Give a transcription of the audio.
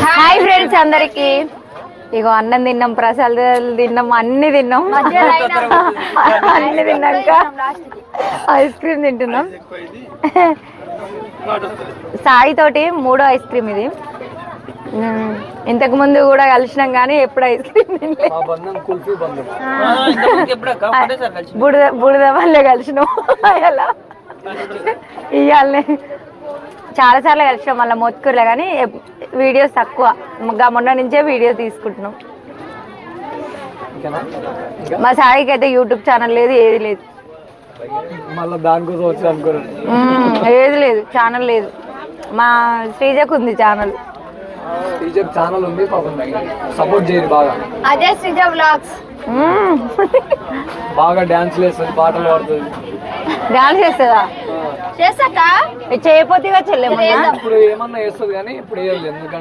Hi friends అందరికి. ఇగో అన్నం తిన్నాం, ప్రసాదాలు తిన్నాం, అన్ని తిన్నాం. అన్ని తిన్నాక ఐస్ క్రీమ్ తింటున్నాం. సాయి తోటి 3వ ఐస్ క్రీమ్ ఇది. ఇంతకు ముందు కూడా కలిసినాం కానీ ఎప్పుడు ఐస్ క్రీమ్ తినలేదు. బుడిద వల్లే కలిసినాం. అలా ఇవాళనే చాలా సార్లు కలిసినాం, మళ్ళీ మొత్తుకుర్లే కానీ వీడియోస్ తక్కువ. మొన్న నుంచే వీడియో తీసుకుంటున్నాం. మా సాయికి అయితే యూట్యూబ్ ఛానల్ లేదు, ఏది లేదు, ఏది లేదు, ఛానల్ లేదు. మా శ్రీజకు ఉంది ఛానల్. ఛానల్ ఉంది, సపోర్ట్ చేయరు బాగా. అదే శ్రీజ వ్లాగ్స్. బాగా డాన్స్ చేస్తుంది, పాటలు పాడుతుంది. డాన్స్ చేస్తుందా? చేస్తాక చేయపోతే చెల్లెమ్మ ఇప్పుడు ఏమన్నా చేస్తుంది కానీ ఇప్పుడు వేయలేదు. ఎందుకంటే